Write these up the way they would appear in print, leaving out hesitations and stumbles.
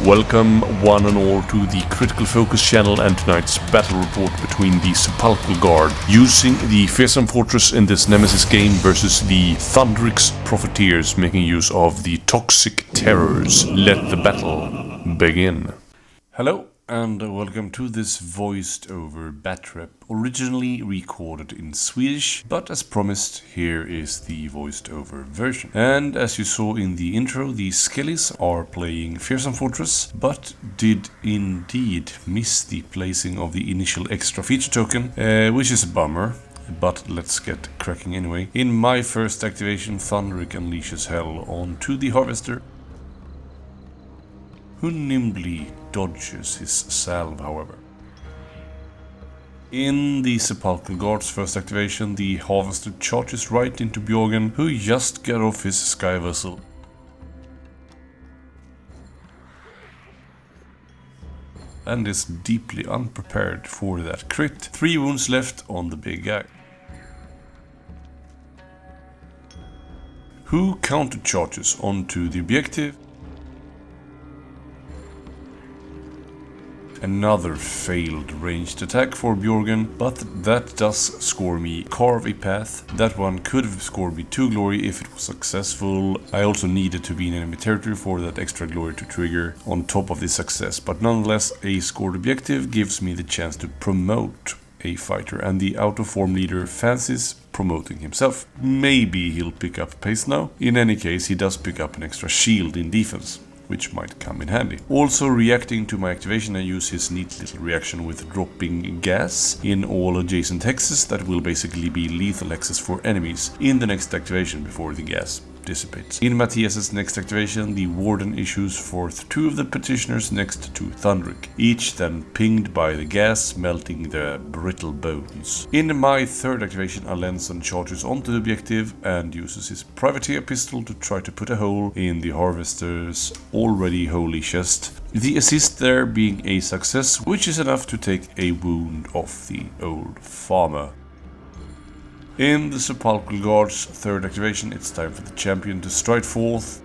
Welcome one and all to the Critical Focus channel and tonight's battle report between the Sepulchral Guard using the fearsome fortress in this Nemesis game versus the Thundrik'S Profiteers making use of the toxic terrors. Let the battle begin. Hello and welcome to this voiced over bat rep, originally recorded in Swedish, but as promised, here is the voiced over version. And as you saw in the intro, the Skellies are playing Fearsome Fortress, but did indeed miss the placing of the initial extra feature token, which is a bummer. But let's get cracking anyway. In my first activation, Thundrik unleashes hell onto the Harvester, who nimbly dodges his salve, however. In the Sepulchral Guard's first activation, the Harvester charges right into Bjorgen, who just got off his sky vessel. And is deeply unprepared for that crit. 3 wounds left on the big guy, who countercharges onto the objective. Another failed ranged attack for Bjorgen, but that does score me Carve a Path. That one could have scored me 2 glory if it was successful. I also needed to be in enemy territory for that extra glory to trigger on top of the success, but nonetheless a scored objective gives me the chance to promote a fighter, and the out of form leader fancies promoting himself. Maybe he'll pick up pace now. In any case, he does pick up an extra shield in defense, which might come in handy. Also reacting to my activation, I use his neat little reaction with dropping gas in all adjacent hexes that will basically be lethal hexes for enemies in the next activation before the gas dissipates. In Matthias's next activation, the Warden issues forth 2 of the petitioners next to Thundrik, each then pinged by the gas, melting the brittle bones. In my third activation, Alenson charges onto the objective and uses his privateer pistol to try to put a hole in the Harvester's already holy chest. The assist there being a success, which is enough to take a wound off the old farmer. In the Sepulchral Guard's third activation, it's time for the champion to stride forth.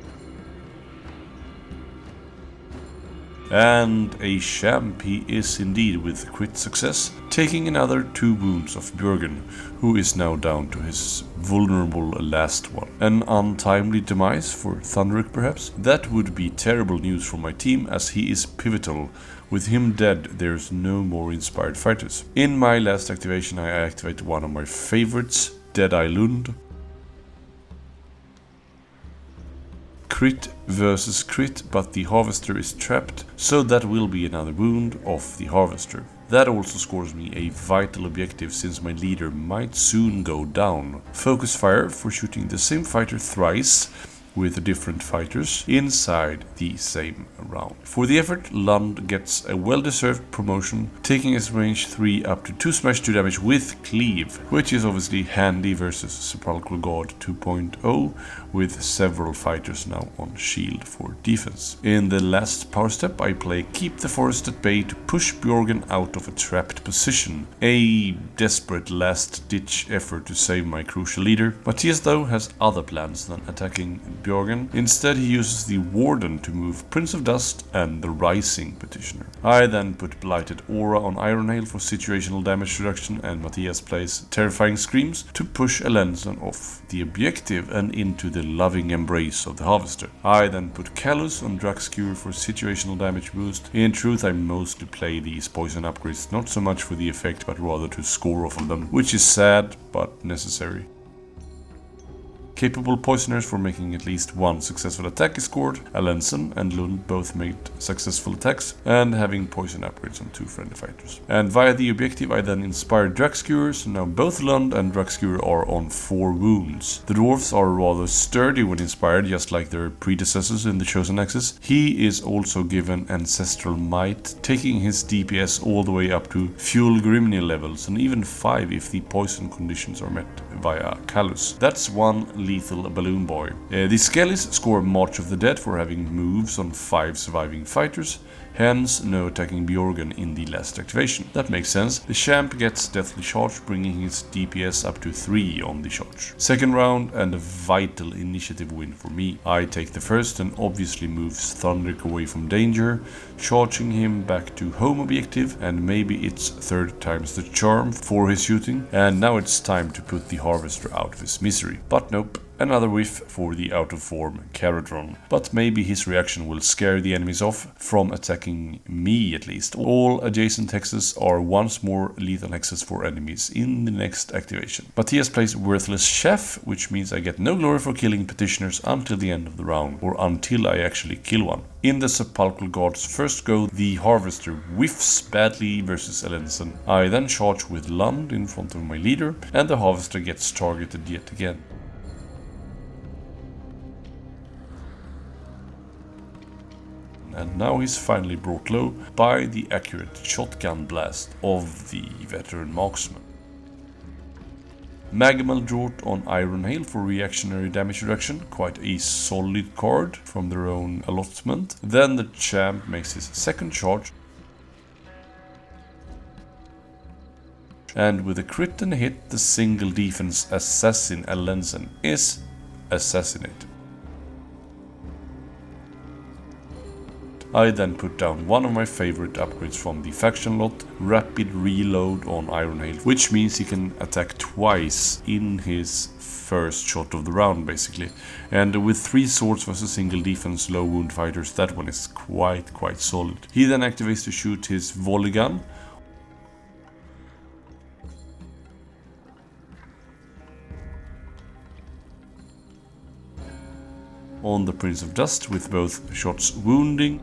And a champ he is indeed, with crit success, taking another 2 wounds of Bjorgen, who is now down to his vulnerable last one. An untimely demise for Thundrik perhaps? That would be terrible news for my team, as he is pivotal. With him dead, there's no more inspired fighters. In my last activation, I activate one of my favorites, Deadeye Lund. Crit versus crit, but the Harvester is trapped, so that will be another wound off the Harvester. That also scores me a vital objective, since my leader might soon go down. Focus fire for shooting the same fighter thrice with different fighters inside the same round. For the effort, Lund gets a well-deserved promotion, taking his range 3 up to 2 smash 2 damage with cleave, which is obviously handy versus Sepulchral Guard 2.0, with several fighters now on shield for defense. In the last power step, I play Keep the Forest at Bay to push Bjorgen out of a trapped position. A desperate last-ditch effort to save my crucial leader. Matthias though has other plans than attacking Bjorgen. Instead, he uses the Warden to move Prince of Dust and the Rising Petitioner. I then put Blighted Aura on Ironhail for situational damage reduction, and Matthias plays Terrifying Screams to push Alenson off the objective and into the loving embrace of the Harvester. I then put Callus on Thundrik'S for situational damage boost. In truth, I mostly play these poison upgrades not so much for the effect, but rather to score off of them, which is sad but necessary. Capable poisoners for making at least 1 successful attack is scored. Alenson and Lund both made successful attacks, and having poison upgrades on 2 friendly fighters. And via the objective, I then inspired Thundrik'S, so now both Lund and Thundrik'S are on 4 wounds. The dwarves are rather sturdy when inspired, just like their predecessors in the Chosen Axis. He is also given Ancestral Might, taking his DPS all the way up to Fuel Grimnir levels, and even 5 if the poison conditions are met via Callus. That's 1 lethal balloon boy. The Skellies score March of the Dead for having moves on 5 surviving fighters. hence no attacking Bjorgen in the last activation. That makes sense. The champ gets Deathly Charge, bringing his DPS up to 3 on the charge. Second round, and a vital initiative win for me. I take the first and obviously moves Thundrik away from danger, charging him back to home objective, and maybe it's third time's the charm for his shooting, and now it's time to put the Harvester out of his misery. But nope. Another whiff for the out of form Caradron, but maybe his reaction will scare the enemies off from attacking me at least. All adjacent hexes are once more lethal hexes for enemies in the next activation. Matthias plays Worthless Chef, which means I get no glory for killing petitioners until the end of the round, or until I actually kill one. In the Sepulchral God's first go, the Harvester whiffs badly versus Elensen. I then charge with Lund in front of my leader, and the Harvester gets targeted yet again. And now he's finally brought low by the accurate shotgun blast of the veteran marksman. Magmal Draught on Iron Hail for reactionary damage reduction, quite a solid card from their own allotment. Then the champ makes his second charge, and with a crit and a hit, the single defense assassin Elensen is assassinated. I then put down one of my favorite upgrades from the faction lot, Rapid Reload on Iron Hail, which means he can attack twice in his first shot of the round basically. And with 3 swords versus single defense low wound fighters, that one is quite solid. He then activates to shoot his volley gun. On the Prince of Dust with both shots wounding.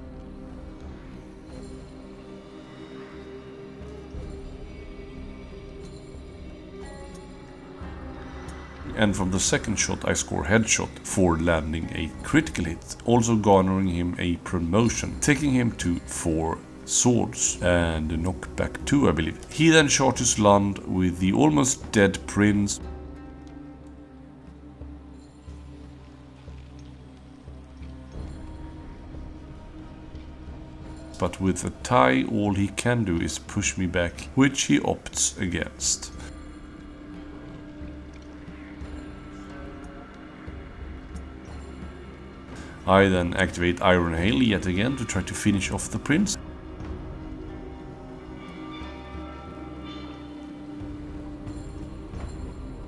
And from the second shot I score headshot for landing a critical hit, also garnering him a promotion, taking him to 4 swords and knockback 2 I believe. He then charges Lund with the almost dead prince. But with a tie all he can do is push me back, which he opts against. I then activate Iron Hail yet again to try to finish off the prince.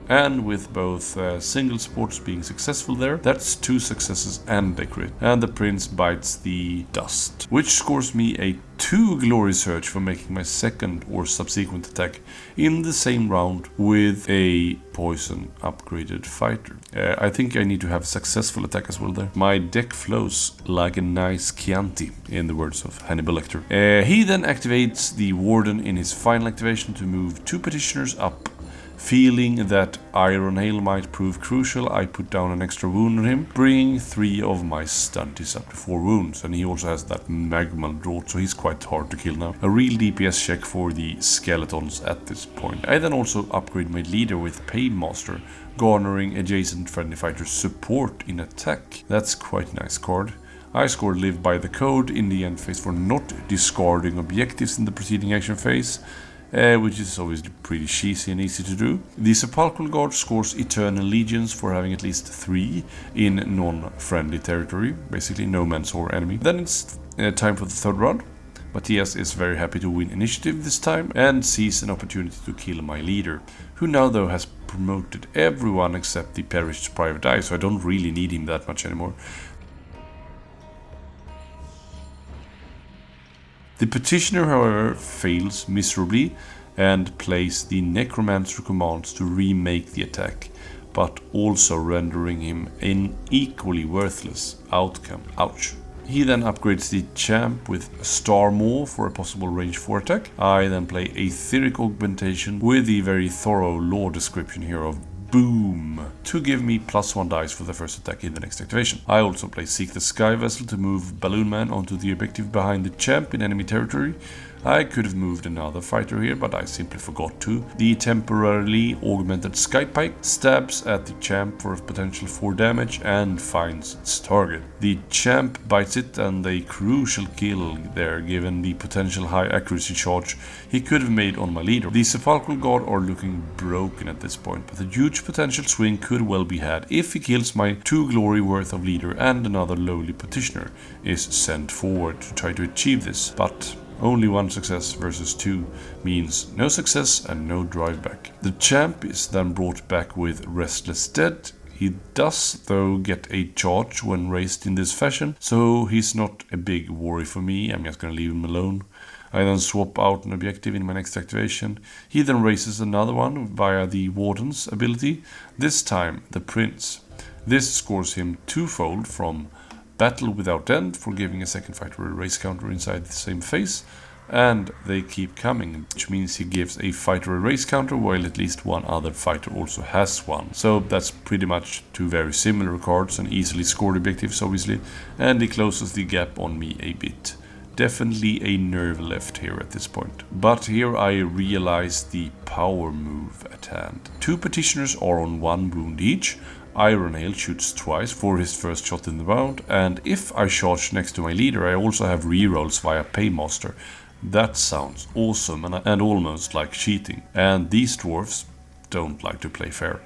And with both single supports being successful there, that's 2 successes and a crit. And the prince bites the dust, which scores me a 2 glory surge for making my second or subsequent attack in the same round with a poison upgraded fighter. I think I need to have a successful attack as well there. My deck flows like a nice Chianti, in the words of Hannibal Lecter. He then activates the Warden in his final activation to move 2 petitioners up. Feeling that Iron Hail might prove crucial, I put down an extra wound on him, bringing 3 of my stunties up to 4 wounds, and he also has that Magmal Draught, so he's quite hard to kill now. A real DPS check for the skeletons at this point. I then also upgrade my leader with Painmaster, garnering adjacent friendly fighters support in attack. That's quite a nice card. I scored Live by the Code in the end phase for not discarding objectives in the preceding action phase. Which is obviously pretty cheesy and easy to do. The Sepulchral God scores Eternal Legions for having at least 3 in non-friendly territory, basically no man's or enemy. Then it's time for the third round. Matthias is very happy to win initiative this time and sees an opportunity to kill my leader, who now though has promoted everyone except the perished private eye, so I don't really need him that much anymore. The petitioner, however, fails miserably and plays the Necromancer commands to remake the attack, but also rendering him an equally worthless outcome. Ouch. He then upgrades the champ with Star Maw for a possible range 4 attack. I then play Aetheric Augmentation with the very thorough lore description here of Boom to give me +1 dice for the first attack in the next activation. I also play Seek the Sky Vessel to move Balloon Man onto the objective behind the champ in enemy territory, I could have moved another fighter here, but I simply forgot to. The temporarily augmented Skypike stabs at the champ for a potential 4 damage and finds its target. The champ bites it, and a crucial kill there given the potential high accuracy charge he could have made on my leader. The Sepulchral God are looking broken at this point, but a huge potential swing could well be had if he kills my 2 glory worth of leader and another lowly petitioner is sent forward to try to achieve this, but only 1 success versus 2 means no success and no drive back. The champ is then brought back with Restless Dead. He does though get a charge when raised in this fashion, so he's not a big worry for me. I'm just gonna leave him alone. I then swap out an objective in my next activation. He then raises another one via the Warden's ability, this time the Prince. This scores him twofold from Battle Without End for giving a second fighter a race counter inside the same phase, and they keep coming, which means he gives a fighter a race counter while at least one other fighter also has one. So that's pretty much 2 very similar cards and easily scored objectives obviously, and he closes the gap on me a bit. Definitely a nerve left here at this point. But here I realize the power move at hand. 2 petitioners are on 1 wound each. Ironhail shoots twice for his first shot in the round, and if I charge next to my leader I also have rerolls via Paymaster. That sounds awesome and almost like cheating, and these dwarfs don't like to play fair.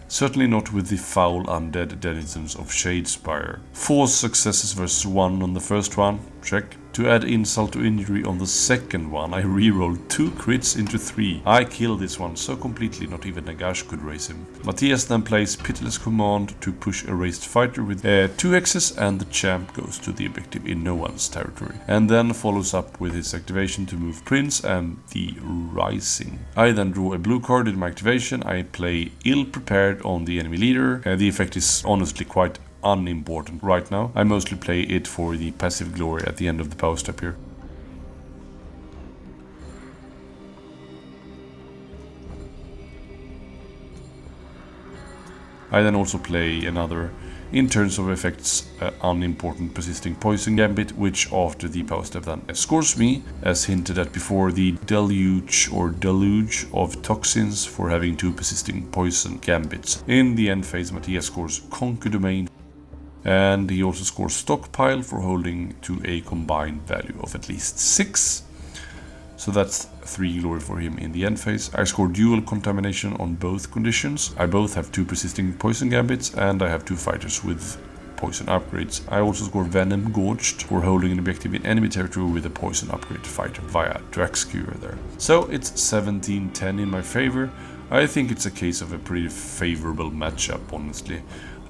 Certainly not with the foul undead denizens of Shadespire. 4 successes versus 1 on the first one, check. To add insult to injury on the second one, I rerolled 2 crits into 3. I killed this one so completely not even Nagash could raise him. Matthias then plays Pitiless Command to push a raised fighter with 2 X's, and the champ goes to the objective in no one's territory. And then follows up with his activation to move Prince and the Rising. I then draw a blue card in my activation. I play Ill Prepared on the enemy leader. The effect is honestly quite unimportant right now. I mostly play it for the passive glory at the end of the power step here. I then also play another, in terms of effects, unimportant persisting poison gambit, which after the power step then scores me, as hinted at before, the deluge of toxins for having 2 persisting poison gambits. In the end phase, Matthias scores Conquer Domain, and he also scores Stockpile for holding to a combined value of at least 6. So that's 3 glory for him in the end phase. I score dual contamination on both conditions. I both have 2 persisting poison gambits, and I have 2 fighters with poison upgrades. I also score Venom Gorged for holding an objective in enemy territory with a poison upgrade fighter via Draxcure there. So it's 17-10 in my favor. I think it's a case of a pretty favorable matchup, honestly.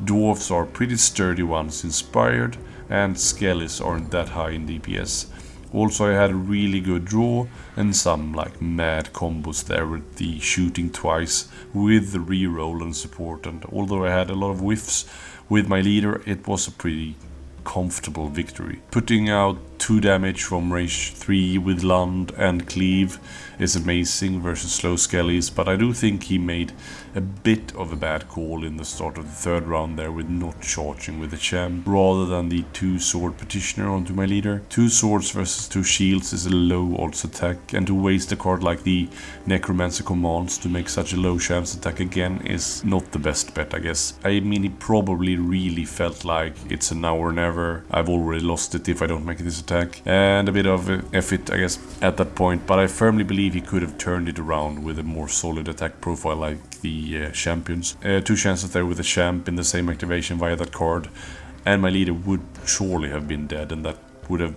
Dwarves are pretty sturdy once inspired, and Skellies aren't that high in DPS. Also I had a really good draw and some like mad combos there with the shooting twice with the reroll and support, and although I had a lot of whiffs with my leader, it was a pretty comfortable victory. Putting out 2 damage from range 3 with Lund and Cleave is amazing versus slow Skellies, but I do think he made a bit of a bad call in the start of the 3rd round there with not charging with the champ rather than the 2 sword petitioner onto my leader. 2 swords versus 2 shields is a low odds attack, and to waste a card like the Necromancer Commands to make such a low chance attack again is not the best bet, I guess. I mean, he probably really felt like it's a now or never. I've already lost it if I don't make this attack, and a bit of effort, I guess, at that point, but I firmly believe he could have turned it around with a more solid attack profile like the champions. 2 chances there with a champ in the same activation via that card, and my leader would surely have been dead, and that would have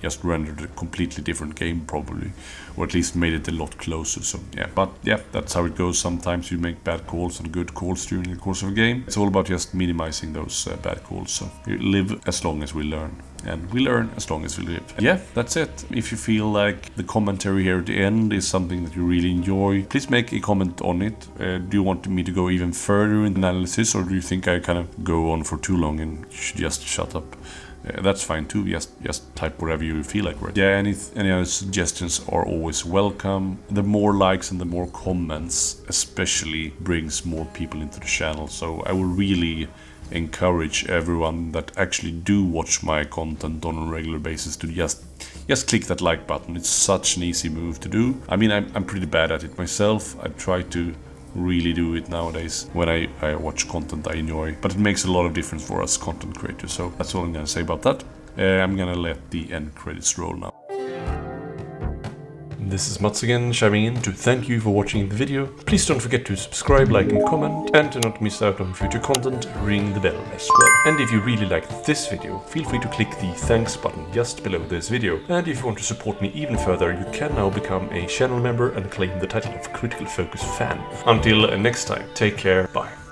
just rendered a completely different game probably, or at least made it a lot closer. So yeah, but yeah, that's how it goes. Sometimes you make bad calls and good calls during the course of a game. It's all about just minimizing those bad calls. So we live as long as we learn, and we learn as long as we live. Yeah, that's it. If you feel like the commentary here at the end is something that you really enjoy, please make a comment on it. Do you want me to go even further in the analysis, or do you think I kind of go on for too long and just shut up? That's fine too. Just type whatever you feel like, right? Yeah, any other suggestions are always welcome. The more likes and the more comments especially brings more people into the channel, so I will really encourage everyone that actually do watch my content on a regular basis to just click that like button. It's such an easy move to do. I mean, I'm pretty bad at it myself. I try to really do it nowadays when I watch content I enjoy, but it makes a lot of difference for us content creators. So that's all I'm gonna say about that. I'm gonna let the end credits roll now. This is Mats again, chiming in to thank you for watching the video. Please don't forget to subscribe, like and comment, and to not miss out on future content, ring the bell as well. And if you really liked this video, feel free to click the thanks button just below this video. And if you want to support me even further, you can now become a channel member and claim the title of Critical Focus fan. Until next time, take care, bye.